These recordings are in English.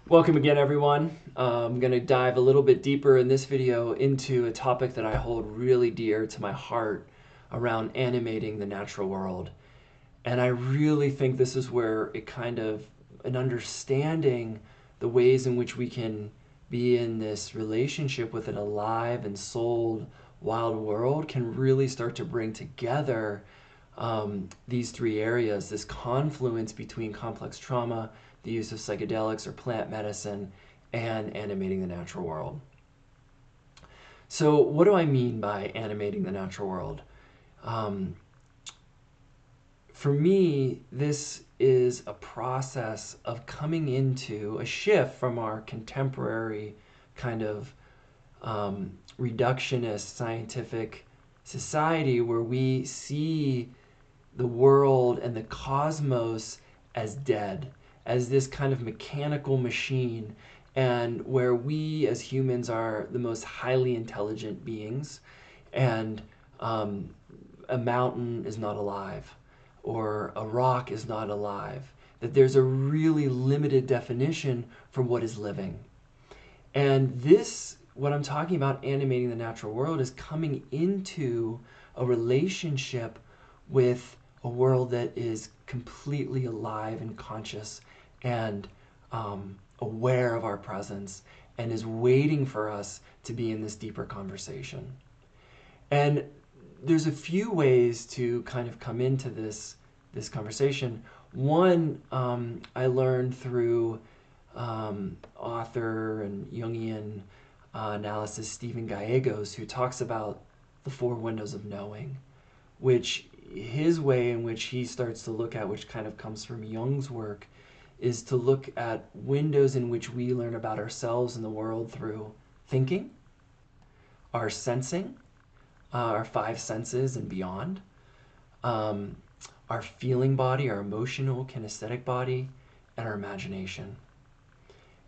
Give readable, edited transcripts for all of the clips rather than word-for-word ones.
Welcome again, everyone. I'm going to dive a little bit deeper in this video into a topic that I hold really dear to my heart around animating the natural world. And I really think this is where an understanding the ways in which we can be in this relationship with an alive and souled wild world can really start to bring together these three areas, this confluence between complex trauma, the use of psychedelics or plant medicine, and animating the natural world. So what do I mean by animating the natural world? Um, for me, this is a process of coming into a shift from our contemporary kind of reductionist scientific society where we see the world and the cosmos as dead, as this kind of mechanical machine, and where we as humans are the most highly intelligent beings, and a mountain is not alive, or a rock is not alive, that there's a really limited definition for what is living. And this, what I'm talking about, animating the natural world, is coming into a relationship with a world that is completely alive and conscious and aware of our presence and is waiting for us to be in this deeper conversation. And there's a few ways to kind of come into this conversation. One, I learned through author and Jungian analysis Stephen Gallegos, who talks about the four windows of knowing, which his way in which he starts to look at, which kind of comes from Jung's work, is to look at windows in which we learn about ourselves and the world through thinking, our sensing, our five senses and beyond, um, our feeling body, our emotional, kinesthetic body, and our imagination.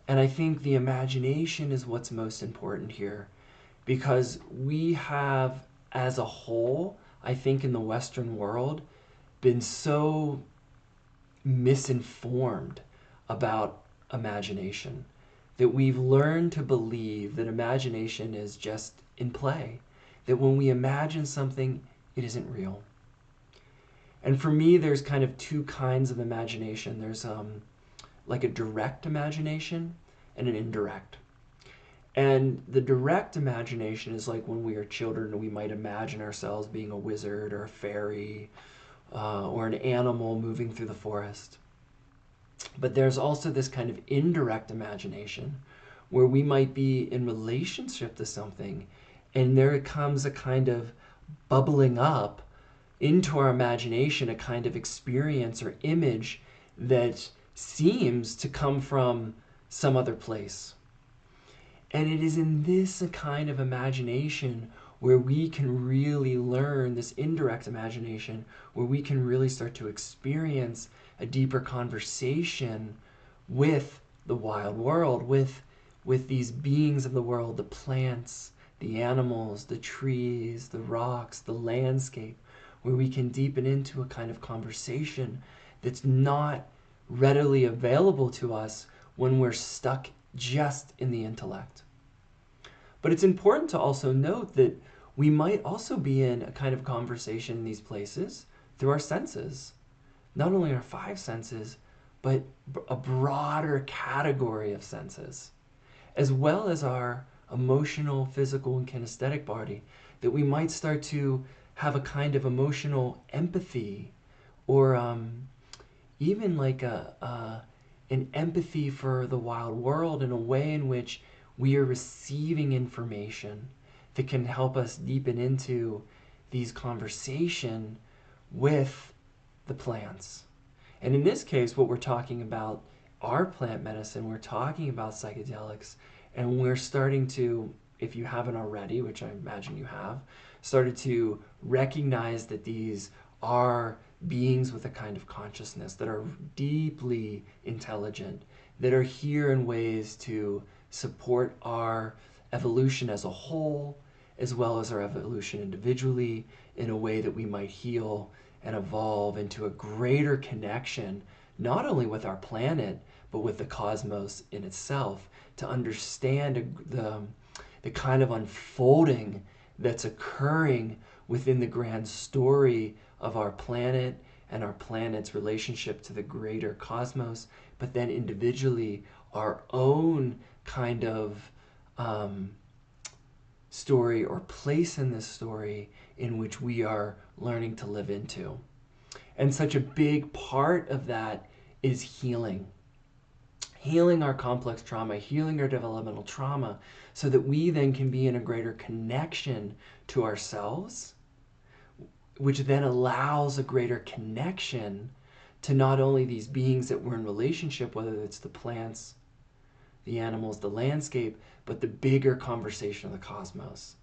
And I think the imagination is what's most important here because we have, as a whole, I think in the Western world, been so misinformed about imagination that we've learned to believe that imagination is just in play, that when we imagine something, it isn't real. And for me, there's kind of two kinds of imagination. There's like a direct imagination and an indirect. And the direct imagination is like when we are children, we might imagine ourselves being a wizard or a fairy or an animal moving through the forest. But there's also this kind of indirect imagination where we might be in relationship to something and there comes a kind of bubbling up into our imagination, a kind of experience or image that seems to come from some other place. And it is in this kind of imagination where we can really learn, this indirect imagination, where we can really start to experience a deeper conversation with the wild world, with these beings of the world, the plants, the animals, the trees, the rocks, the landscape, where we can deepen into a kind of conversation that's not readily available to us when we're stuck just in the intellect. But it's important to also note that we might also be in a kind of conversation in these places through our senses. Not only our five senses, but a broader category of senses, as well as our emotional, physical, and kinesthetic body, that we might start to have a kind of emotional empathy or even like an empathy for the wild world in a way in which we are receiving information that can help us deepen into these conversation with the plants. And in this case, what we're talking about are plant medicine. We're talking about psychedelics, and we're starting to, if you haven't already, which I imagine you have, started to recognize that these are beings with a kind of consciousness that are deeply intelligent, that are here in ways to support our evolution as a whole, as well as our evolution individually, in a way that we might heal and evolve into a greater connection, not only with our planet, but with the cosmos in itself, to understand the kind of unfolding that's occurring within the grand story of our planet and our planet's relationship to the greater cosmos, but then individually our own kind of story or place in this story in which we are learning to live into. And such a big part of that is healing. Healing our complex trauma, healing our developmental trauma, so that we then can be in a greater connection to ourselves, which then allows a greater connection to not only these beings that we're in relationship, whether it's the plants, the animals, the landscape, but the bigger conversation of the cosmos.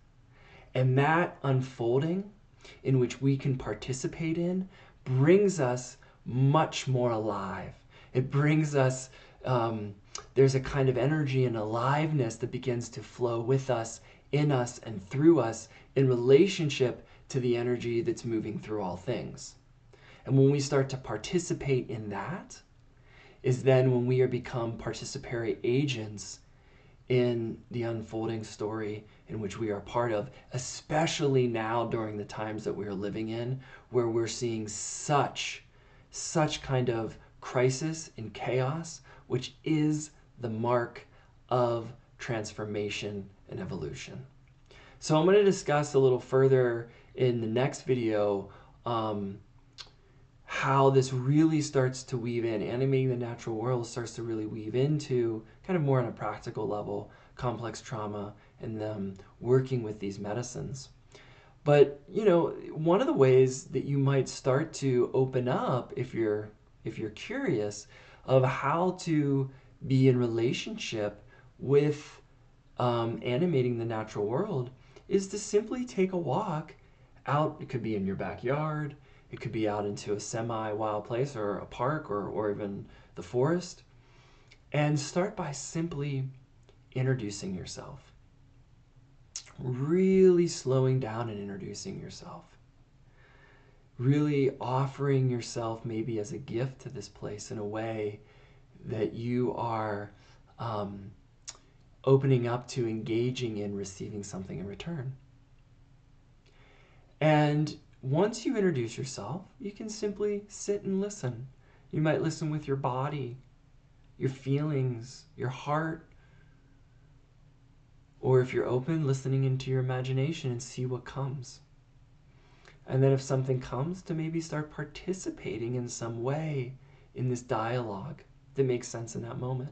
And that unfolding in which we can participate in brings us much more alive. It brings us, there's a kind of energy and aliveness that begins to flow with us, in us, and through us in relationship to the energy that's moving through all things. And when we start to participate in that, is then when we are become participatory agents in the unfolding story in which we are part of, especially now during the times that we are living in, where we're seeing such kind of crisis and chaos, which is the mark of transformation and evolution. So I'm going to discuss a little further in the next video how this really starts to weave in. Animating the natural world starts to really weave into, kind of more on a practical level, complex trauma and working with these medicines. But, you know, one of the ways that you might start to open up, if you're curious, of how to be in relationship with animating the natural world, is to simply take a walk out. It could be in your backyard. It could be out into a semi-wild place or a park or even the forest. And start by simply introducing yourself. Really slowing down and introducing yourself. Really offering yourself maybe as a gift to this place in a way that you are opening up to engaging in receiving something in return. And once you introduce yourself, you can simply sit and listen. You might listen with your body, your feelings, your heart, or if you're open, listening into your imagination and see what comes. And then if something comes, to maybe start participating in some way in this dialogue that makes sense in that moment.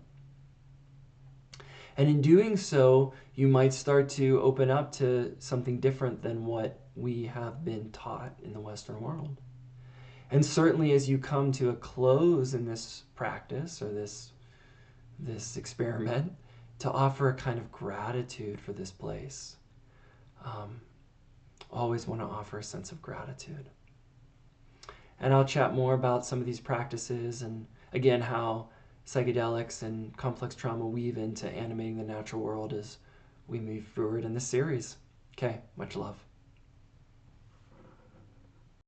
And in doing so, you might start to open up to something different than what we have been taught in the Western world. And certainly as you come to a close in this practice or this experiment, to offer a kind of gratitude for this place. Always want to offer a sense of gratitude. And I'll chat more about some of these practices and, again, how psychedelics and complex trauma weave into animating the natural world as we move forward in this series. Okay, much love.